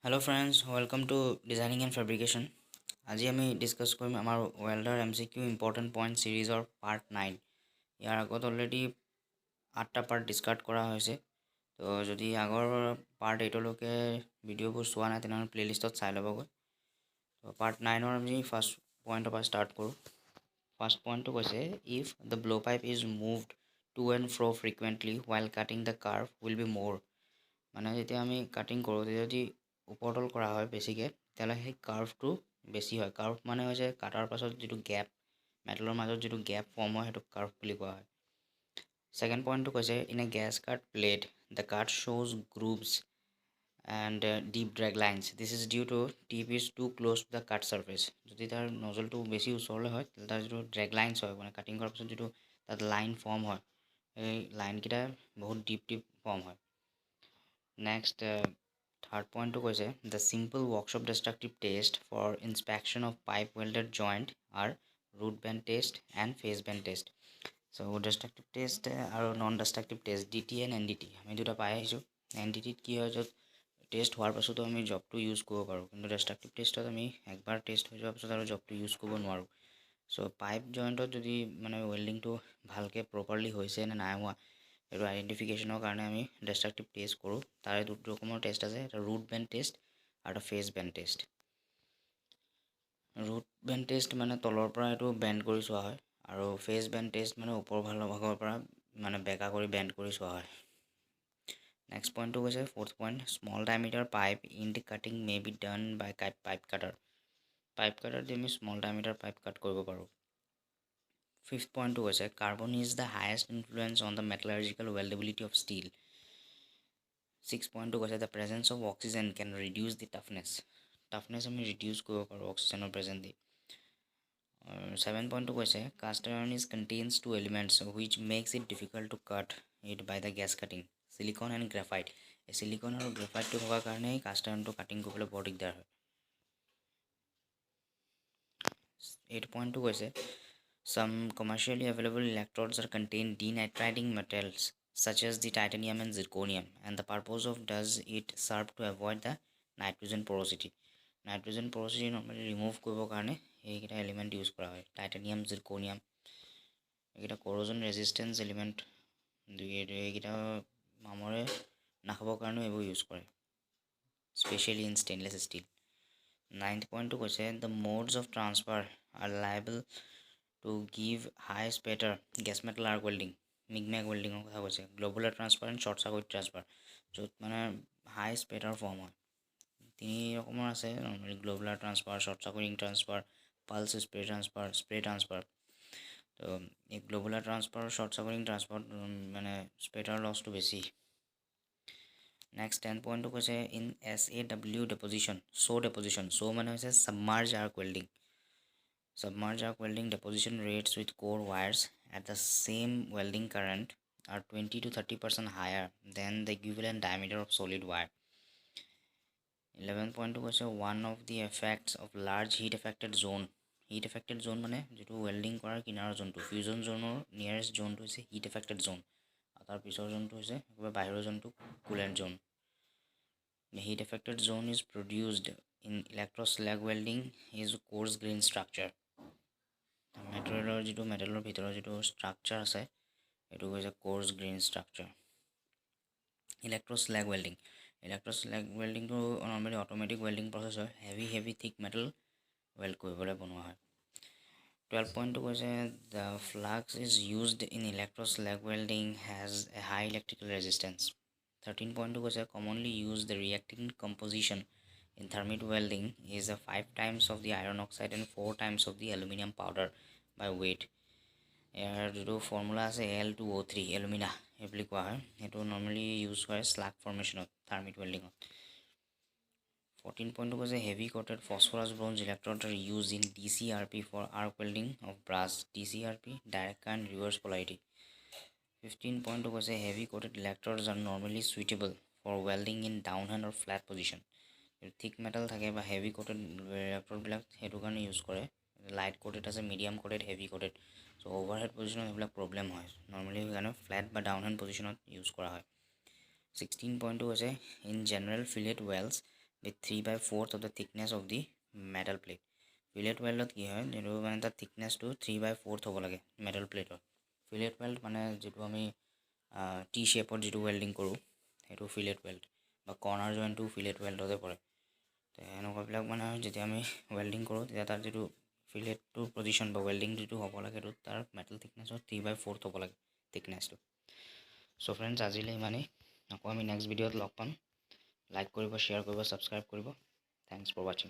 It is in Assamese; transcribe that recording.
Hello friends, welcome to Designing and Fabrication. আজি আমি ডিছকাছ কৰিম আমাৰ ৱেল্ডাৰ MCQ ইম্পৰ্টেণ্ট পইণ্ট ছিৰিজৰ পাৰ্ট 9। ইয়াৰ আগত অলৰেডি 8টা পাৰ্ট ডিছকাছ কৰা হৈছে। তো যদি আগৰ পাৰ্ট 8লৈকে ভিডিঅ'বোৰ চোৱা নাই তেনেহ'লে প্লেলিষ্টত চাই ল'বগৈ। তো পাৰ্ট 9ৰ আমি ফাৰ্ষ্ট পইণ্টৰ পৰা ষ্টাৰ্ট কৰোঁ। ফাৰ্ষ্ট পইণ্টটো কৈছে if the blowpipe is moved to and fro' frequently while cutting the curve will be more. মানে যেতিয়া আমি কাটিং কৰোঁ তেতিয়া যদি ওপৰতল কৰা হয় বেছিকৈ তেতিয়াহ'লে সেই কাৰ্ভটো বেছি হয়। কাৰ্ভ মানে হৈছে কাটাৰ পাছত যিটো গেপ, মেটেলৰ মাজত যিটো গেপ ফৰ্ম হয় সেইটো কাৰ্ভ বুলি কোৱা হয়। ছেকেণ্ড পইণ্টটো কৈছে in a gas cut plate the cut শ্ব'জ grooves and deep drag lines this is due to tip is too close to the cut surface. যদি তাৰ নজলটো বেছি ওচৰলৈ হয় তেতিয়াহ'লে তাৰ যিটো ড্ৰেগ লাইনছ হয়, মানে কাটিং কৰাৰ পাছত যিটো তাত লাইন ফৰ্ম হয় সেই লাইনকেইটা বহুত ডিপ ফৰ্ম হয়। নেক্সট থাৰ্ড পইণ্টটো কৈছে the simple workshop destructive test for inspection of pipe welded joint are root bend test and face bend test. So' destructive test আৰু non destructive test DT and NDT আমি দুটা পাই আহিছোঁ। NDTত কি হয়, য'ত টেষ্ট হোৱাৰ পাছতো আমি জবটো ইউজ কৰিব পাৰোঁ, কিন্তু ডিষ্ট্ৰাক্টিভ টেষ্টত আমি একবাৰ টেষ্ট হৈ যোৱাৰ পাছত আৰু জবটো ইউজ কৰিব নোৱাৰোঁ। চ' পাইপ জইণ্টত যদি মানে ৱেল্ডিংটো ভালকৈ প্ৰপাৰলি হৈছে নে নাই হোৱা এইটো আইডেণ্টিফিকেশ্যনৰ কাৰণে আমি ডিষ্ট্ৰাক্টিভ টেষ্ট কৰোঁ। তাৰে দুটা ৰকমৰ টেষ্ট আছে, এটা ৰুট বেণ্ড টেষ্ট আৰু এটা face bend test. Root bend test মানে তলৰ পৰা এইটো বেণ্ড কৰি চোৱা হয়, আৰু ফেচ বেণ্ড টেষ্ট মানে ওপৰ ভাগৰ পৰা মানে বেকা কৰি বেণ্ড কৰি চোৱা হয়। নেক্সট পইণ্টটো কৈছে fourth point small diameter pipe in the cutting may be done by pipe cutter. Pipe cutter দি আমি স্মল ডায়মিটাৰ পাইপ কাট কৰিব পাৰোঁ। ফিফথ পইণ্টটো কৈছে carbon is the highest influence on the metallurgical weldability of steel. Six পইণ্টটো কৈছে the presence of oxygen can reduce the toughness আমি ৰিডিউচ কৰিব পাৰোঁ অক্সিজেনৰ প্ৰেজেণ্ট দি। ছেভেন পইণ্টটো কৈছে cast iron is contains two elements which makes it difficult to cut it by the gas cutting, silicon and graphite. এই চিলিকন আৰু গ্ৰেফাইটটো থকাৰ কাৰণেই কাষ্ট আয়ৰণটো কাটিং কৰিবলৈ বৰ দিগদাৰ হয়। 8 পইণ্টটো কৈছে some commercially available electrodes are contain denitriding metals such as the titanium and zirconium, and the purpose of does it serve to avoid the nitrogen porosity. Nitrogen porosity normally remove কৰিবৰ কাৰণে এইকেইটা এলিমেণ্ট ইউজ কৰা হয়, টাইটেনিয়াম জিৰকনিয়াম এইকেইটা corrosion resistance এলিমেণ্ট। এইকেইটা মামৰে নাখাবৰ কাৰণেও এইবোৰ ইউজ কৰে, specially in stainless steel. 9th পইণ্টটো কৈছে the modes of transfer are liable to give high spatter gas metal arc welding, MIG MAG ৱেল্ডিঙৰ কথা কৈছে। Globular transfer and short circuit transfer, য'ত মানে হাই স্পেটাৰ ফৰ্ম হয়। তিনি ৰকমৰ আছে normally, globular transfer, short circuiting transfer, pulse spray transfer. তো এই গ্ল'বুলাৰ ট্ৰান্সফাৰ শ্বৰ্ট চাৰ্কিটিং ট্ৰান্সফাৰত মানে স্পেটাৰ লছটো বেছি। নেক্সট 10 পইণ্টটো কৈছে ইন SAW ডেপজিশ্যন চ' মানে হৈছে submerged arc welding. Submerged arc welding deposition rates with core wires at the same welding current are 20 to 30% higher than the equivalent diameter of solid wire. 11 point was one of the effects of large heat affected zone. Heat affected zone মানে যেটো welding কৰাৰ কিনাৰৰ জোনটো fusion zoneৰ nearest জোনটো হৈছে heat affected zone, আৰু তাৰ পিছৰ জোনটো হৈছে একেবাৰে বাহিৰৰ জোনটো coolant zone. The heat affected zone is produced in electroslag welding is coarse grain structure. মেটেলৰ ভিতৰৰ যিটো ষ্ট্ৰাকচাৰ আছে এইটো হৈছে কোৰ্ছ গ্ৰেইন ষ্ট্ৰাকচাৰ। ইলেক্ট্ৰ'শ্লেগ ৱেল্ডিংটো নৰ্মেলি অট'মেটিক ৱেল্ডিং প্ৰচেছ হয়, হেভি থিক মেটেল ৱেল্ড কৰিবলৈ বনোৱা হয়। 12 পইণ্টটো কৈছে the flux is used in electroslag welding has a high electrical resistance. 13 পইণ্টটো কৈছে commonly use the reacting composition in thermite welding is a 5 times of the iron oxide and 4 times of the aluminum powder by weight. ইয়াৰ যিটো ফৰ্মুলা আছে Al2O3 এলুমিনা এই বুলি কোৱা হয়, সেইটো নৰ্মেলি ইউজ কৰে স্লাগ ফৰ্মেশ্যনত থাৰ্মিট ৱেল্ডিঙত। 14 পইণ্টটো কৈছে heavy coated phosphorus bronze electrode are used in DCRP for arc welding of brass, DCRP direct current reverse polarity. 15 পইণ্টটো কৈছে heavy coated electrodes are normally suitable for welding in downhand or flat position. থিক মেটেল থাকে বা হেভি কোটেড ইলেক্ট্ৰডবিলাক সেইটো কাৰণে ইউজ কৰে, লাইট কোটেড আছে, মিডিয়াম কোটেড, হেভি কোটেড। চ' অভাৰহেড পজিশ্যনত সেইবিলাক প্ৰব্লেম হয়, নৰ্মেলি সেইকাৰণে ফ্লেট বা ডাউনহেণ্ড পজিশ্যনত ইউজ কৰা হয়। 16 পইণ্টটো হৈছে in general fillet Wales with 3/4 of the thickness of the metal plate. Fillet weldত কি হয় যেটো মানে তাৰ thicknessটো 3/4 হ'ব লাগে metal plateৰ. Fillet weld মানে যেটো আমি টি শ্বেপত যেটো welding কৰোঁ সেইটো fillet weld বা কৰ্নাৰ জইনটো fillet weldতে পৰে. তো এনেকুৱাবিলাক মানে যেতিয়া আমি welding কৰোঁ তেতিয়া তাৰ যেটো ফিলেটটোৰ পজিশ্যন বা welding যেটো হ'ব লাগে সেইটো তাৰ metal thicknessৰ 3/4 হ'ব লাগে thicknessটো. চ' ফ্ৰেণ্ডছ আজিলৈ ইমানেই. আকৌ আমি নেক্সট ভিডিঅ'ত লগ পাম. লাইক কৰিব, শ্বেয়াৰ কৰিব, ছাবস্ক্ৰাইব কৰিব. থেংকছ ফৰ ৱাচিং.